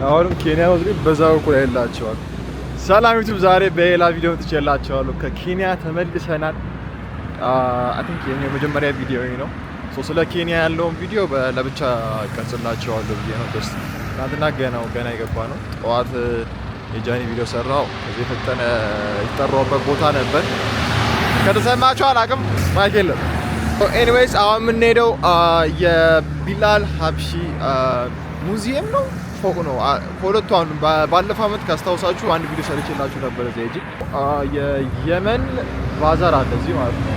አሁንም ኬንያ ወስዶ በዛው እኮ ያላቸዋል። ሰላም ዩቲዩብ፣ ዛሬ በሌላ ቪዲዮ ትችላላችኋለሁ። ከኬንያ ተመልሰናል። አይ ቲንክ የመጀመሪያ ቪዲዮ ነው። ስለ ኬንያ ያለውን ቪዲዮ ለብቻ ቀርጽላችኋለሁ ብዬ ነው። ደስ ትናንትና ገና የገባ ነው። ጠዋት የጃኒ ቪዲዮ ሰራው። ከዚህ የፈጠነ የተጠራሁበት ቦታ ነበር። ከተሰማችሁ አላውቅም፣ ማይክ የለም። ኤኒዌይስ አሁን የምንሄደው የቢላል ሀበሺ ሙዚየም ነው። ፎቅ ነው። ሁለቱ አሁን ባለፈው አመት ካስታውሳችሁ አንድ ቪዲዮ ሰርቼላችሁ ነበር። እዚህ የየመን ባዛር አለ እዚህ ማለት ነው።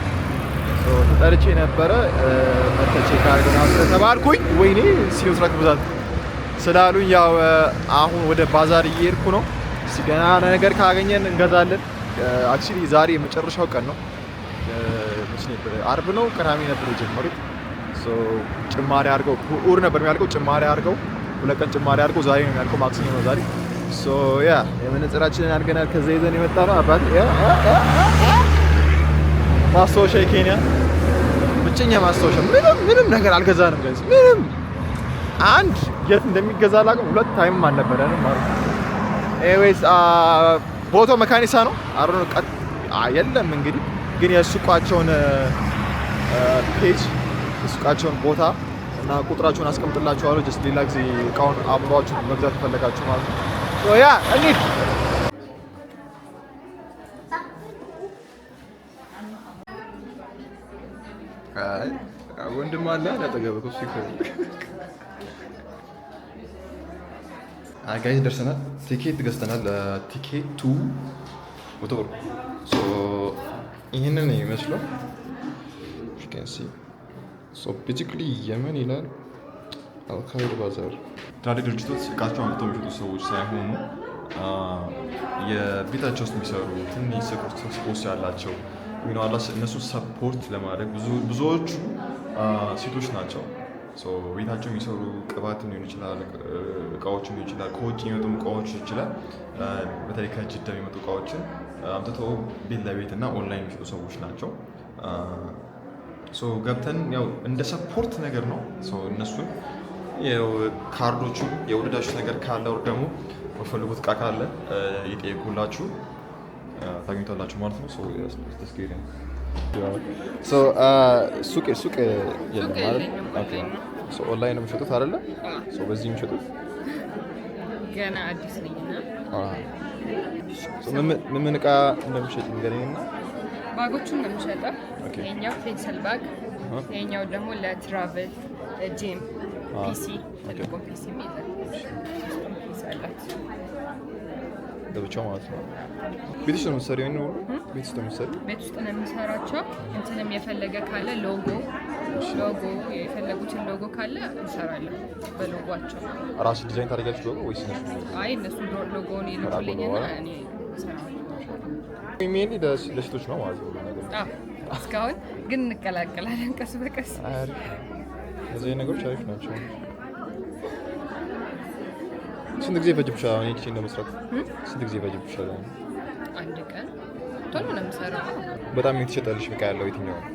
ተጠርቼ ነበረ መተቼ ካርገና ስለተባልኩኝ ወይኔ ሲወስራክ ብዛት ስላሉኝ ያው አሁን ወደ ባዛር እየሄድኩ ነው። ገና ነገር ካገኘን እንገዛለን። አክቹሊ ዛሬ የመጨረሻው ቀን ነው። አርብ ነው ቅዳሜ ነበር የጀመሩት። ጭማሪ አድርገው እሑድ ነበር የሚያልቀው። ጭማሪ አድርገው ሁለት ቀን ጭማሪ አድርገው ዛሬ ነው የሚያልቀው። ማክሰኞ ነው ዛሬ። ያ የመነጽራችንን አድርገናል። ከዛ ይዘን የመጣ ነው አባት ማስታወሻ የኬንያ ብቸኛ ማስታወሻ። ምንም ነገር አልገዛንም ጋይስ። ምንም አንድ የት እንደሚገዛ አላውቅም። ሁለት ታይምም አልነበረንም ማለት ነው። ኤኒዌይስ ቦታው መካኒሳ ነው። አሮን የለም እንግዲህ ግን የሱቃቸውን ፔጅ የሱቃቸውን ቦታ እና ቁጥራቸውን አስቀምጥላችኋለሁ። ጀስት ሌላ ጊዜ እቃውን አብሯችሁ መግዛት ተፈለጋችሁ ማለት ነው። ያ እንዴ ወንድም አለ አጠገብህ እሱ ይፈልግ። ጋይስ ደርሰናል። ቲኬት ገዝተናል። ቲኬቱ ወጥቶ ይሄንን ነው የሚመስለው። you can see so basically የመን ይላል አልካይድ ባዛር። ትላልቅ ድርጅቶች እቃቸውን አምጥተው የሚሸጡ ሰዎች ሳይሆኑ የቤታቸው ውስጥ የሚሰሩ ትንሽ ስፖርት ያላቸው እነሱ ሰፖርት ለማድረግ ብዙዎቹ ሴቶች ናቸው። ቤታቸው የሚሰሩ ቅባት ሊሆን ይችላል፣ እቃዎችን ሊሆን ይችላል፣ ከውጭ የሚመጡ እቃዎች ይችላል። በተለይ ከጅዳ የሚመጡ እቃዎችን አምጥተው ቤት ለቤት እና ኦንላይን የሚሸጡ ሰዎች ናቸው። ገብተን ያው እንደ ሰፖርት ነገር ነው። እነሱን ካርዶቹን የወደዳችሁ ነገር ካለ ወር ደግሞ የምትፈልጉት እቃ ካለ የጠየቁላችሁ ታገኙታላችሁ ማለት ነው። ሱቅ የለም አይደል? ኦንላይን ነው የሚሸጡት አይደለ? በዚህ የሚሸጡት ገና አዲስ ነኝና ምን እቃ እንደሚሸጥ ንገረኝና። ባጎቹን ነው የሚሸጠው። ይሄኛው ፔንሰል ባግ፣ ይሄኛው ደግሞ ለትራቨል ጂም ፒሲ፣ ትልቁ ፒሲ ይዛላት ለብቻው ማለት ነው። ቤት ውስጥ ነው የምትሰሪው? ነው ቤት ውስጥ ነው የምትሰሪው? ቤት ውስጥ ነው የምሰራቸው። እንትንም የፈለገ ካለ ሎጎ የፈለጉትን ሎጎ ካለ እንሰራለን። በሎጎአቸው ራስ ዲዛይን ታደርጋችሁ ሎጎ ወይስ እነሱ? አይ እነሱ ሎጎውን ይልኩልኝና እኔ እሰራለሁ። ኢሜል ለሴቶች ነው ማለት ነው ነገር። እስካሁን ግን እንቀላቀላለን ቀስ በቀስ። እዚህ ነገሮች አሪፍ ናቸው። ስንት ጊዜ ፈጅብሻል አሁን ይቺን ለመስራት? ስንት ጊዜ ፈጅብሻል? አንድ ቀን ቶሎ ነው የምሰራው። በጣም የተሸጠልሽ በቃ ያለው የትኛው ነው?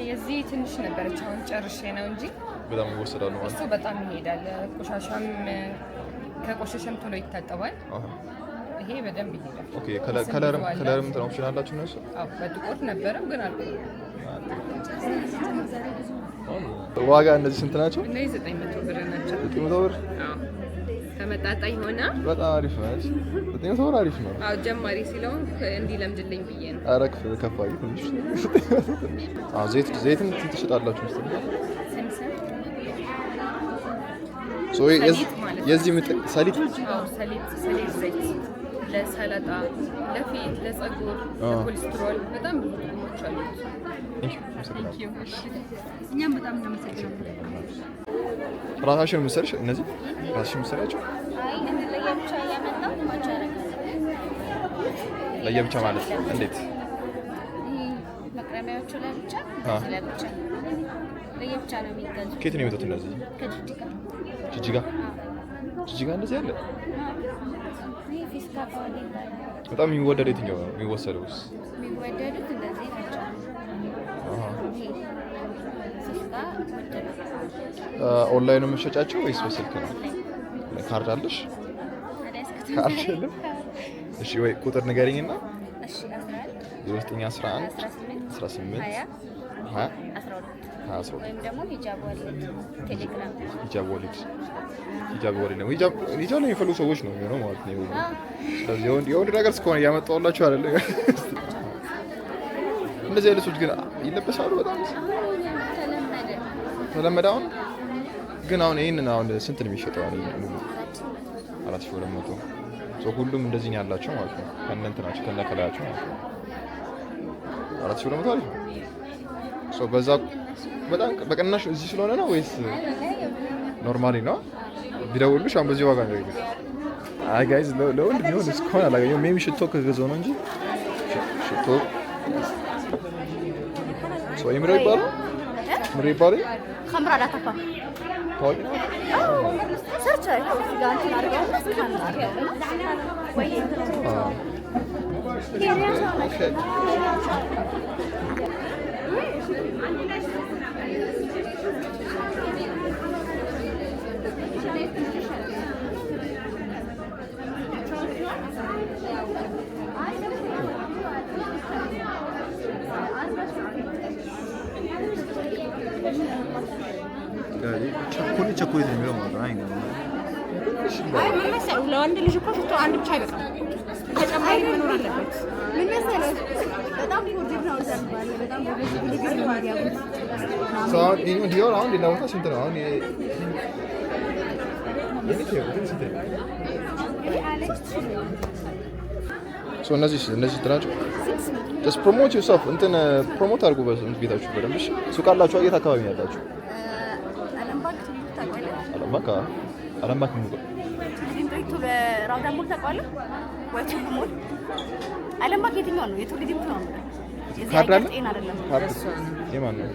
የዚህ ትንሽ ነበረች፣ አሁን ጨርሼ ነው እንጂ በጣም ይወሰዳል ማለት እሱ በጣም ይሄዳል። ቆሻሻም ከቆሻሻም ቶሎ ይታጠባል። ይሄ በደንብ ይሄዳል። ኦኬ ከለርም ኦፕሽን አላችሁ እነሱ? አዎ በጥቁር ነበረው ግን አልቆየም። ዋጋ እነዚህ ስንት ናቸው? እነዚህ 900 ብር ናቸው። 900 ብር? አዎ ተመጣጣኝ ሆነ። በጣም አሪፍ ነው። 900 ብር አሪፍ ነው። አዎ ጀማሪ ሲለውን እንዲለምድልኝ ብዬ ነው። ኧረ ከፋይ ትንሽ። አዎ ዘይትን ትሸጣላችሁ መሰለኝ? የዚህ ምጥን ሰሊጥ? አዎ ሰሊጥ ዘይት ለሰላጣ፣ ለፊት፣ ለፀጉር፣ ለኮሌስትሮል በጣም ብዙ ጥቅሞች አሉት። እኛም በጣም እናመሰግናለን። ራሳሽን የምትሰሪሽ እነዚህ ራሳሽን የምትሰሪያቸው? አይ ለየብቻ እያመጣሁ ማቻረግ ለየብቻ ማለት እንዴት? መቅረሚያዎቹ ለብቻ ለብቻ ለየብቻ ነው የሚገዙት። ከየት ነው የመጡት እነዚህ? ከጅጅጋ። ጅጅጋ እንደዚህ አለ? በጣም የሚወደድ የትኛው ነው የሚወሰደውስ? የሚወደዱት እንደዚህ ናቸው። ኦንላይን ነው የምትሸጫቸው ወይስ በስልክ ነው? ካርድ አለሽ? ካርድ የለም? እሺ ወይ ቁጥር ንገሪኝና። እሺ 11 18 20 12 ወይም ደግሞ ሂጃብ ወሊድ ቴሌግራም ሂጃብ ወሊድ ነው። ሂጃብ ላይ የሚፈልጉ ሰዎች ነው የሚሆነው ማለት ነው። ስለዚህ የወንድ ነገር እስከሆነ እያመጣሁላችሁ አይደለ? እንደዚህ አይነት ልብሶች ግን ይለበሳሉ። በጣም ተለመደ። አሁን ግን ይሄንን ስንት ነው የሚሸጠው? ሙሉ 4200 ሁሉም እንደዚህ ነው ያላቸው ማለት ነው። ከነ እንትናቸው ከነ ከላያቸው ማለት ነው። 4200 አሪፍ ነው። በዛ በጣም በቅናሽ እዚህ ስለሆነ ነው ወይስ ኖርማሊ ነው? ቢደውልሽ አሁን በዚህ ዋጋ ነው ይሉት። አይ ጋይስ ለወንድ ቢሆን እስካሁን አላገኘሁም። ሜቢ ሽቶ ከገዛው ነው እንጂ ሽቶ ይምሮ ይባላል። ምሮ ይባላል። ከምራ ዳታፋ ታውቂ ነው? ሰርች አድርገው እዚህ ጋር እንትን አድርገው ስካን አድርገው ወይ ቸኮሌት ነው የሚለው ማለት ነው። አይ ምን መሰለህ ለወንድ ልጅ እኮ ሽቶ አንድ ብቻ አይበቃም። ተጨማሪ መኖር አለበት። ምን መሰለህ በጣም ፖዚቲቭ ነው ዘርባለ በጣም ፖዚቲቭ ነው ያያውቁት አሁን ዲዮር አሁን ሌላ ቦታ ስንት ነው? አሁን እነዚህ ትናቸው just promote yourself እንትን ፕሮሞት አድርጉ ቤታችሁ በደንብ እሺ። ሱቅ አላችሁ? የት አካባቢ ነው ያላችሁ? አለም ባንክ ነው በራውዳ ሞል ታውቃለህ ወይ? ቱሉ ሞል አለም ባንክ የትኛው ነው? የቱሉ ዲምቱ ነው። ካርድ አለ? ጤና አይደለም። የማን ነው?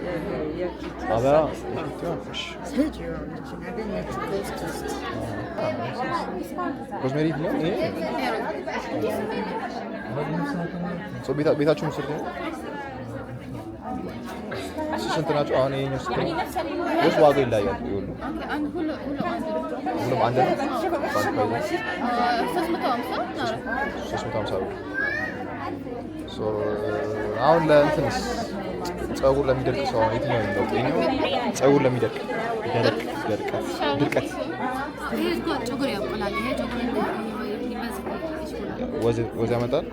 አበባ ኮስሜቲክ ነው ይሄ። ቤታችሁ ምስል ነው። ስንት ናቸው አሁን? ይሄኛው ስንት ነው? ወይስ ዋጋ ይለያያል? ሁሉም አንድ ነው። 350 ብር። አሁን ለእንትንስ ፀጉር ለሚደርቅ ሰው አሁን የትኛው ነው? ይሄኛው ፀጉር ለሚደርቅ ድርቀት ወዝ ያመጣል።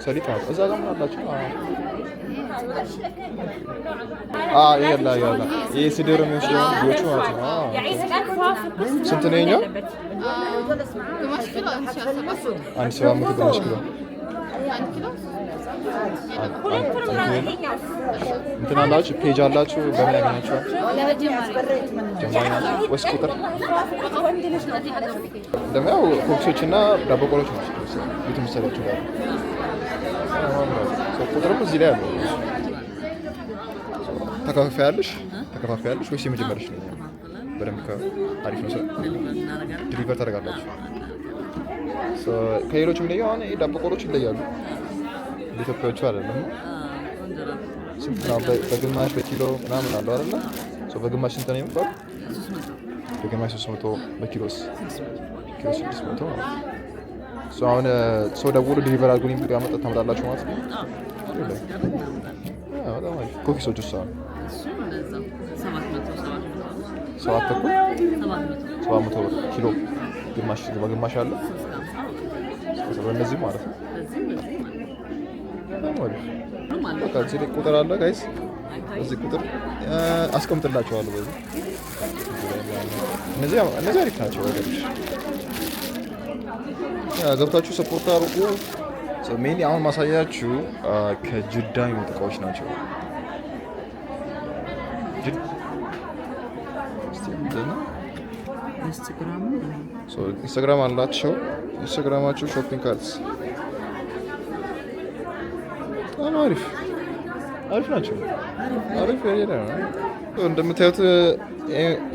ሰሊጥ ማለት እዛ ጋር ምን አላችሁ? ይሄ ስድር የሚወስደው ልጆቹ ማለት ነው። ስንት ነው ይኸኛው? 1700 ግማሽ ኪሎ እንትን አላችሁ? ፔጅ አላችሁ? በምን ያገኛችኋል? ጀማሪ ናቸው ወይስ ቁጥር? እንደሚያው ኮክሶች እና ዳቦ ቆሎች ናቸው ቤት መሰለች ጋር ቁጥርም እዚህ ላይ አለው። ተከፋፋያለሽ ወይስ የመጀመሪያሽ ነው? በደንብ አሪፍ ነው። ዲሊቨር ታደርጋላችሁ? ከሌሎች የሚለየው አሁን ዳቦ ቆሎች ይለያሉ። ኢትዮጵያዎቹ አይደለም። ስንት ነው? በግማሽ በኪሎ ምናምን አለው አይደለ? በግማሽ ስንት ነው የሚባለው? በግማሽ 300፣ በኪሎስ 600 ነው። አሁን ሰው ደውሎ ዲሊቨር አድርጉልኝ ብሎ ያመጣ ታመጣላችሁ ማለት ነው። በጣም አሪፍ። ኮፊሶች ውስጥ አሁን 700 ብር ኪሎ፣ በግማሽ አለ። በእነዚህ ማለት ነው። በቃ እዚህ ላይ ቁጥር አለ ጋይስ። እዚህ ቁጥር አስቀምጥላችኋለሁ። በዚህ እነዚህ አሪፍ ናቸው። ገብታችሁ ሰፖርት አድርጉ። ሜንሊ አሁን ማሳያችሁ ከጅዳ የሚመጡ እቃዎች ናቸው። ኢንስታግራም አላቸው። ኢንስታግራማቸው ሾፒንግ ካርትስ በጣም አሪፍ ናቸው። አሪፍ ነው። እንደምታዩት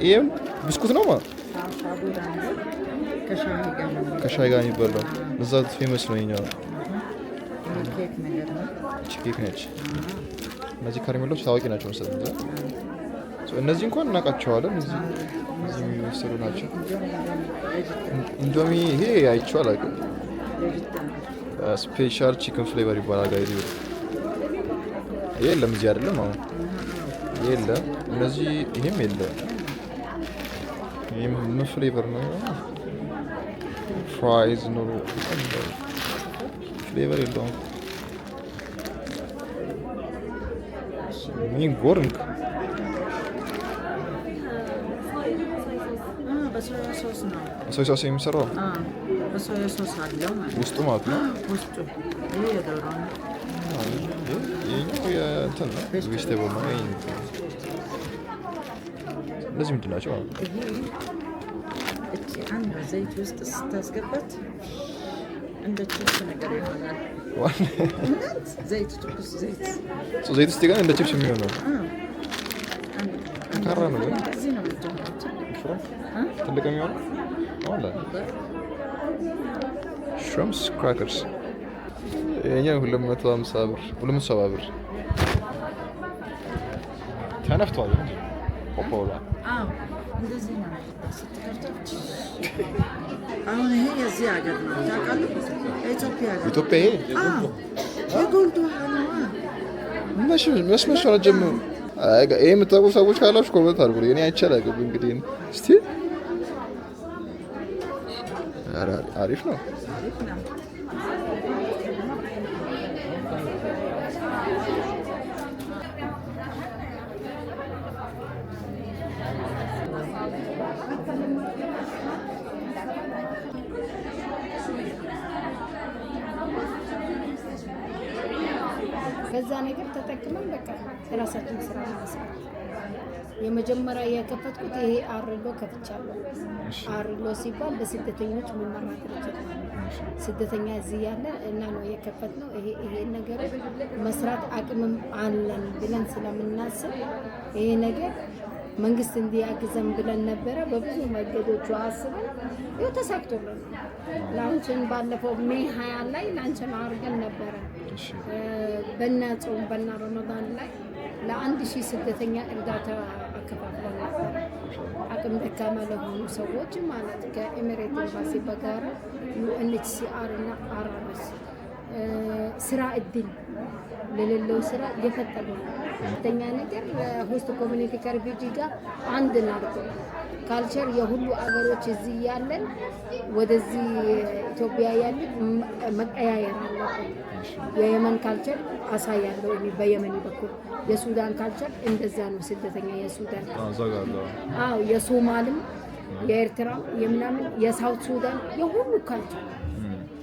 ይሄም ብስኩት ነው ማለት ከሻይ ጋር የሚበላው እዛ ፌመስ ነው። ይኸኛው ኬክ ነገር ነው። ኬክ ነች። እነዚህ ከረሜላዎች ታዋቂ ናቸው መሰለኝ። እነዚህ እንኳን እናውቃቸዋለን። እዚህ የሚወሰዱ ናቸው። ኢንዶሚ ይሄ አይቼው አላውቅም። ስፔሻል ቺክን ፍሌቨር ይባላል። ጋይዝ ይሄ የለም እዚህ አይደለም። አሁን የለም። እነዚህ ይሄም የለም። ይሄም ምን ፍሌቨር ነው? ፍራይዝ ነው። ፍሌቨር የለውም። ምን ጎርንክ በሶያ ሶስ ነው። ሶያ ሶስ የሚሰራው በሶያ ሶስ አለው ውስጡ ማለት ነው። ውስጡ ይሄ የዶሮ ነው። ይሄኛው የእንትን ነው ቬጅቴብል ነው። እነዚህ ምንድን ናቸው? እቺ አንድ ዘይት ውስጥ ስታስገባት እንደ ቺፕስ ነገር ይሆናል። ዘይት ትኩስ ዘይት ዘይት ውስጥ ግን እንደ ቺፕስ የሚሆነው ካራ ነው። ግን እዚህ ነው ትልቅ የሚሆነው አለ ሽሪምፕስ ክራከርስ። ይሄኛው 250 ብር 270 ብር ተነፍቷል። ኦፖላ እንደዚህ ነው ስትከፍተው። አሁን ይሄ የዚህ ሀገር ነው ታውቃለህ? ኢትዮጵያ ይሄ የጎልድ መስመር ጀምሮ ይሄ የምታውቁ ሰዎች ካላችሁ ኮሜንት አድርጉ። እኔ አይቻልም እንግዲህ እስቲ አሪፍ ነው። ከዛ ነገር ተጠቅመን በቃ የራሳችን ስራ መስራት። የመጀመሪያ የከፈትኩት ይሄ አርሎ ከፍቻለሁ። አርሎ ሲባል በስደተኞች የሚመራ ድርጅት ነው። ስደተኛ እዚህ ያለ እና ነው የከፈትነው። ይሄ ነገር መስራት አቅምም አለን ብለን ስለምናስብ ይሄ ነገር መንግስት እንዲያግዘን ብለን ነበረ። በብዙ መንገዶቹ አስበን ይኸው ተሳክቶልን ላንችን ባለፈው ሜይ 20 ላይ ላንችን አድርገን ነበረ። በእና ጾም በእና ረመዳን ላይ ለ1000 ስደተኛ እርዳታ አከፋፍለን ነበር። አቅም ደካማ ለሆኑ ሰዎች ማለት ከኤሚሬት ኤምባሲ በጋራ ዩኤንኤችሲአር እና አራርስ ስራ እድል ለሌለው ስራ እየፈጠሩ ነው። ሁለተኛ ነገር ሆስት ኮሚኒቲ ከሪፊጂ ጋር አንድ ናርቆ ካልቸር የሁሉ አገሮች እዚህ ያለን ወደዚህ ኢትዮጵያ ያሉት መቀያየር አለበት። የየመን ካልቸር አሳያለሁ እኔ በየመን በኩል የሱዳን ካልቸር እንደዛ ነው። ስደተኛ የሱዳን አዎ የሶማልም የኤርትራ የምናምን የሳውት ሱዳን የሁሉ ካልቸር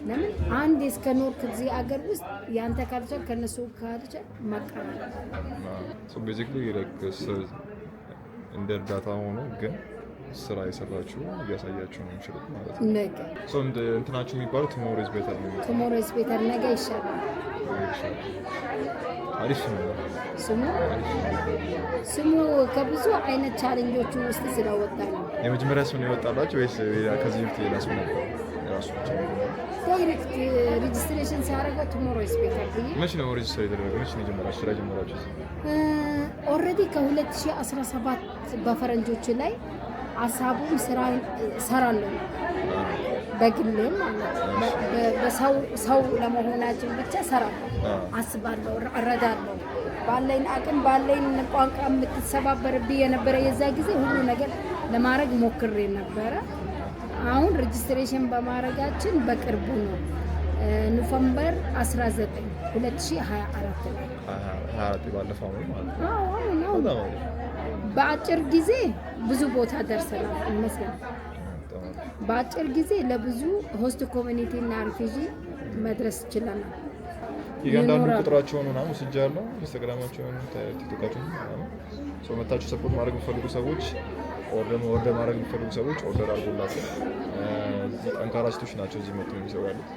ለምን አንድ እስከ ኖርክ እዚህ አገር ውስጥ ያንተ ካልቸር ከነሱ ካልቸር ማቀራረብ ሶ ቤዚክሊ ላይክ እንደ እርዳታ ሆኖ ግን ስራ የሰራችሁ እያሳያችሁ ነው የሚችሉት ማለት ነው። ነገ ሶ እንትናችሁ የሚባለው ቱሞሮ ኢዝ ቤተር ነው። ቱሞሮ ኢዝ ቤተር ነገ ይሻላል። አሪፍ ነው ስሙ ከብዙ አይነት ቻሌንጆቹ ውስጥ ስለወጣ ነው። የመጀመሪያ ስም ነው የወጣላችሁ ወይስ ከዚህ በፊት ሌላ ስም ነበር? ራሱ ዳይሬክት ሬጅስትሬሽን ሲያደርገው ቱሞሮ ኢዝ ቤተር ብዬ መቼ ነው ሬጅስተር የተደረገው? መቼ ነው የጀመራችሁ ስራ ጀመራችሁ? ኦልሬዲ ከ2017 በፈረንጆቹ ላይ ሀሳቡን ስራ ሰራለሁ በግሌ ማለት በሰው ለመሆናችን ብቻ ሰራለሁ አስባለሁ፣ እረዳለሁ። ባለኝ አቅም ባለኝ ቋንቋ የምትሰባበርብኝ የነበረ የዛ ጊዜ ሁሉ ነገር ለማድረግ ሞክሬ ነበረ። አሁን ሬጅስትሬሽን በማድረጋችን በቅርቡ ነው ኖቨምበር 19 2024 ላይ 24 ባለፈው ማለት ነው። አዎ በአጭር ጊዜ ብዙ ቦታ ደርሰናል ይመስላል። በአጭር ጊዜ ለብዙ ሆስት ኮሚኒቲ እና ሪፊጂ መድረስ ይችላል። እያንዳንዱ ቁጥራቸውን ምናምን ወስጃለሁ። ኢንስታግራማቸውን፣ ቲክቶካቸውን ምናምን ሰው መታችሁ ሰፖርት ማድረግ የሚፈልጉ ሰዎች ኦርደር ማድረግ የሚፈልጉ ሰዎች ኦርደር አድርጎላቸው። እዚህ ጠንካራ ሴቶች ናቸው እዚህ መጥተው የሚሰሩ ያሉት።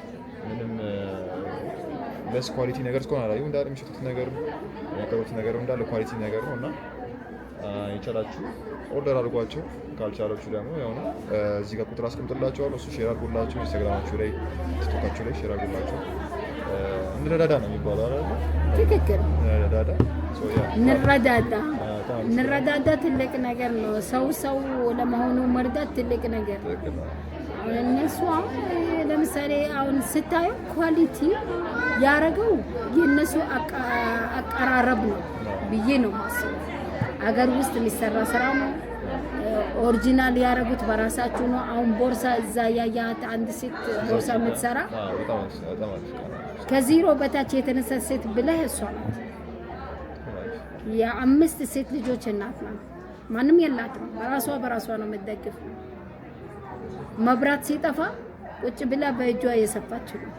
ምንም ለስ ኳሊቲ ነገር እስከሆነ አላየሁ እንዳለ የሚሸጡት ነገር የሚያቀርቡት ነገር እንዳለ ኳሊቲ ነገር ነው እና የቻላችሁ ኦርደር አድርጓቸው። ካልቻላችሁ ደግሞ ያው ነው እዚህ ጋር ቁጥር አስቀምጥላችኋለሁ። እሱ ሼር አድርጉላቸው። ኢንስታግራማችሁ ላይ ቲክቶካችሁ ላይ ሼር አድርጉላቸው። እንረዳዳ ነው የሚባለው አይደል? ትክክል። እንረዳዳ እንረዳዳ ትልቅ ነገር ነው። ሰው ለመሆኑ መርዳት ትልቅ ነገር ነው። እነሱ ለምሳሌ አሁን ስታዩ ኳሊቲ ያረገው የነሱ አቀራረብ ነው ብዬ ነው ማስበው። አገር ውስጥ የሚሰራ ስራ ነው። ኦሪጂናል ያረጉት በራሳቸው ነው። አሁን ቦርሳ እዛ ያያት አንድ ሴት ቦርሳ የምትሰራ ከዜሮ በታች የተነሳ ሴት ብለህ እሷ ናት። የ5 ሴት ልጆች እናት ናት። ማንም የላትም። በራሷ ነው የምትደግፍ። መብራት ሲጠፋ ቁጭ ብላ በእጇ የሰፋችው ነው።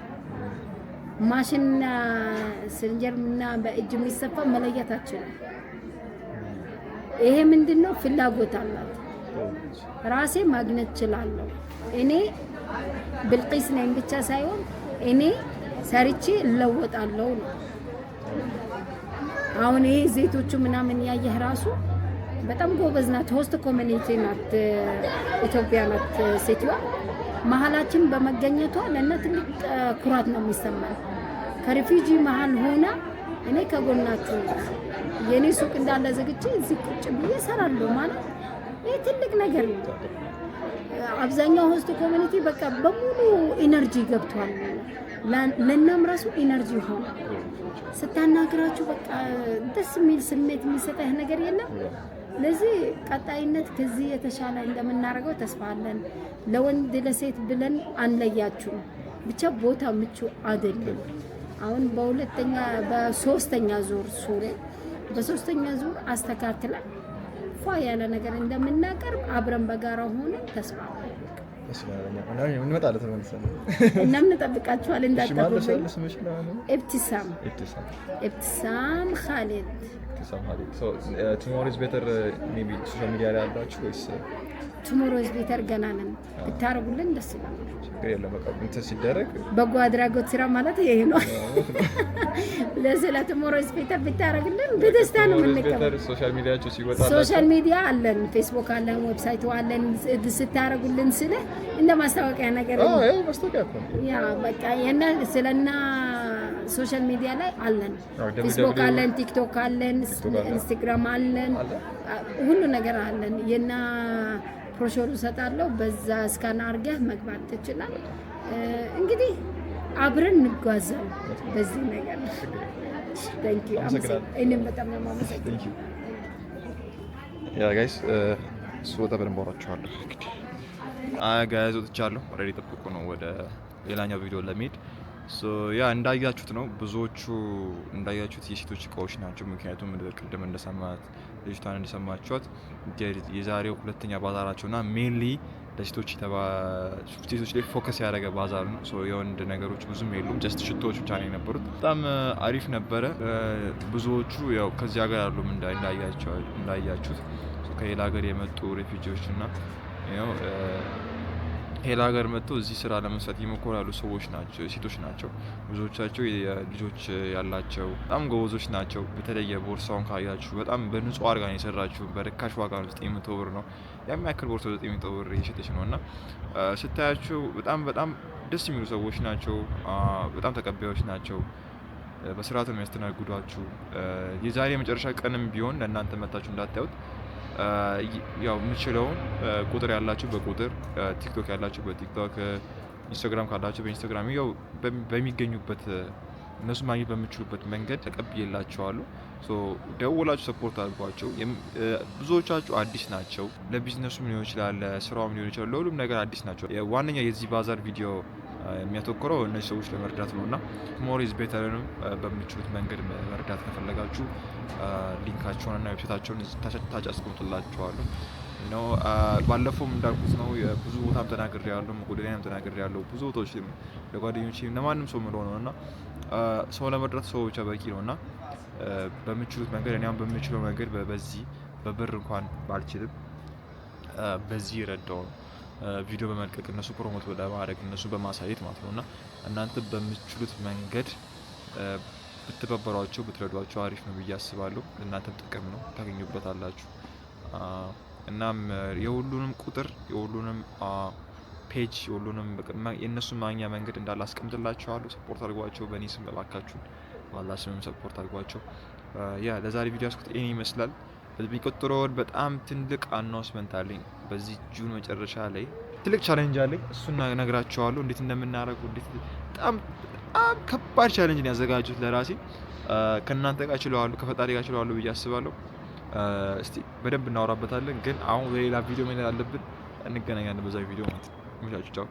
ማሽንና ስንጀርና በእጅ የሚሰፋ መለየታችን ነው። ይሄ ምንድነው? ፍላጎት አላት። ራሴ ማግኘት እችላለሁ። እኔ ብልቂስ ነኝ ብቻ ሳይሆን እኔ ሰርቼ እለወጣለሁ ነው። አሁን ይሄ ዘይቶቹ ምናምን ያየህ ራሱ በጣም ጎበዝ ናት። ሆስት ኮሚኒቲ ናት፣ ኢትዮጵያ ናት ሴትዋ። መሀላችን በመገኘቷ ለእና ትልቅ ኩራት ነው የሚሰማኝ። ከሪፊጂ መሀል ሆና እኔ ከጎናችሁ የኔ ሱቅ እንዳለ ዘግቼ እዚህ ቁጭ ብዬ እሰራለሁ ማለት ይሄ ትልቅ ነገር ነው። አብዛኛው ሆስት ኮሚኒቲ በቃ በሙሉ ኢነርጂ ገብቷል። ለናም ራሱ ኢነርጂ ሆነ ስታናግራችሁ በቃ ደስ የሚል ስሜት የሚሰጠህ ነገር የለም። ለዚህ ቀጣይነት ከዚህ የተሻለ እንደምናደርገው ተስፋ አለን። ለወንድ ለሴት ብለን አንለያችሁ። ብቻ ቦታ ምቹ አይደለም። አሁን በሶስተኛ ዙር አስተካክለን ፏ ያለ ነገር እንደምናቀርብ አብረን በጋራ ሆነ ተስፋ አለን። እንመጣለን ተመልሰን እንጠብቃችኋለን። እንዳታቆዩ። ኢብቲሳም ኻሊድ So tomorrow is better, maybe social media ላይ አላችሁ ወይስ tomorrow is better ገና ነን ብታረጉልን ደስ ይላል። የለም በቃ እንትን ሲደረግ በጎ አድራጎት ስራ ማለት ይሄ ነው። ለስለ tomorrow is better ብታረጉልን በደስታ ነው የምንቀበለው። ሶሻል ሚዲያችሁ ሲወጣ ሶሻል ሚዲያ አለን፣ ፌስቡክ አለን፣ ዌብሳይት አለን። ስታረጉልን ስለ እንደ ማስታወቂያ ነገር ነው። ያው ማስታወቂያ ነው። ያ በቃ የና ስለና ሶሻል ሚዲያ ላይ አለን። ፌስቡክ አለን፣ ቲክቶክ አለን፣ ኢንስታግራም አለን፣ ሁሉ ነገር አለን። የና ፕሮሾሩ ሰጣለው በዛ ስካን አድርገህ መግባት ትችላለህ። እንግዲህ አብረን እንጓዛለን በዚህ ነገር። ታንክ ዩ እኔም በጣም ነው የማመሰግነው። ያ ጋይስ ስወጣ በደንብ አወራችኋለሁ። እንግዲህ ጋይስ ወጥቻለሁ። ኦልሬዲ ጠብቁ ነው ወደ ሌላኛው ቪዲዮ ለመሄድ። ያ እንዳያችሁት ነው። ብዙዎቹ እንዳያችሁት የሴቶች እቃዎች ናቸው። ምክንያቱም ቅድም እንደሰማት ልጅቷን እንደሰማችኋት የዛሬው ሁለተኛ ባዛራቸውና ሜንሊ ለሴቶች ላይ ፎከስ ያደረገ ባዛር ነው። የወንድ ነገሮች ብዙም የሉም። ጀስት ሽቶዎች ብቻ ነው የነበሩት። በጣም አሪፍ ነበረ። ብዙዎቹ ያው ከዚህ ሀገር ያሉ እንዳያችሁት ከሌላ ሀገር የመጡ ሬፊጂዎች እና ሌላ ሀገር መጥተው እዚህ ስራ ለመስራት እየሞከሩ ያሉ ሴቶች ናቸው። ብዙዎቻቸው ልጆች ያላቸው በጣም ጎበዞች ናቸው። በተለይ ቦርሳውን ካያችሁ በጣም በንጹህ አድርጋ ነው የሰራችሁ። በርካሽ ዋጋ ነው፣ 900 ብር ነው የሚያክል ቦርሳ 900 ብር እየሸጠች ነው። እና ስታያቸው በጣም ደስ የሚሉ ሰዎች ናቸው። በጣም ተቀባዮች ናቸው። በስርዓቱ የሚያስተናግዷችሁ። የዛሬ የመጨረሻ ቀንም ቢሆን ለእናንተ መታችሁ እንዳታዩት። ያው የምችለውን ቁጥር ያላችሁ በቁጥር፣ ቲክቶክ ያላችሁ በቲክቶክ፣ ኢንስታግራም ካላችሁ በኢንስታግራም ያው በሚገኙበት እነሱ ማግኘት በምችሉበት መንገድ ተቀብዬላችኋለሁ። ደውላችሁ ሰፖርት አድርጓቸው። ብዙዎቻችሁ አዲስ ናቸው። ለቢዝነሱም ሊሆን ይችላል፣ ለስራውም ሊሆን ይችላል፣ ለሁሉም ነገር አዲስ ናቸው። ዋነኛ የዚህ ባዛር ቪዲዮ የሚያተኩረው እነዚህ ሰዎች ለመርዳት ነው እና ሞር ኢዝ ቤተርንም በምችሉት መንገድ መርዳት ከፈለጋችሁ ሊንካቸውን እና ዌብሳይታቸውን ታች አስቀምጥላችኋለሁ። ባለፈውም እንዳልኩት ነው ብዙ ቦታም ተናግሬያለሁ፣ መቄዶንያም ተናግሬያለሁ። ብዙ ቦታዎች ለጓደኞቼ ለማንም ሰው ምለው ነው እና ሰው ለመርዳት ሰው ብቻ በቂ ነው እና በምችሉት መንገድ እኔም በምችለው መንገድ በዚህ በብር እንኳን ባልችልም በዚህ ረዳው ቪዲዮ በመልቀቅ እነሱ ፕሮሞት ለማድረግ እነሱ በማሳየት ማለት ነው እና እናንተ በምችሉት መንገድ ብትተባበሯቸው ብትረዷቸው አሪፍ ነው ብዬ አስባለሁ። እናንተም ጥቅም ነው ታገኙበታላችሁ። እናም የሁሉንም ቁጥር የሁሉንም ፔጅ ሁሉንም የእነሱን ማግኛ መንገድ እንዳለ አስቀምጥላችኋለሁ። ሰፖርት አድርጓቸው በእኔ ስም እባካችሁ፣ በአላህ ስምም ሰፖርት አድርጓቸው። ያ ለዛሬ ቪዲዮ ያስኩት ይሄን ይመስላል። በሚቀጥለው ወር በጣም ትልቅ አናውንስመንት አለኝ። በዚህ ጁን መጨረሻ ላይ ትልቅ ቻሌንጅ አለኝ። እሱን ነግራችኋለሁ እንዴት እንደምናደርገው። እንዴት በጣም ከባድ ቻሌንጅ ነው ያዘጋጁት ለራሴ። ከእናንተ ጋር እችለዋለሁ፣ ከፈጣሪ ጋር እችለዋለሁ ብዬ አስባለሁ። እስቲ በደንብ እናወራበታለን። ግን አሁን በሌላ ቪዲዮ መሄድ አለብን። እንገናኛለን በዛ ቪዲዮ ማለት ነው። ቻው።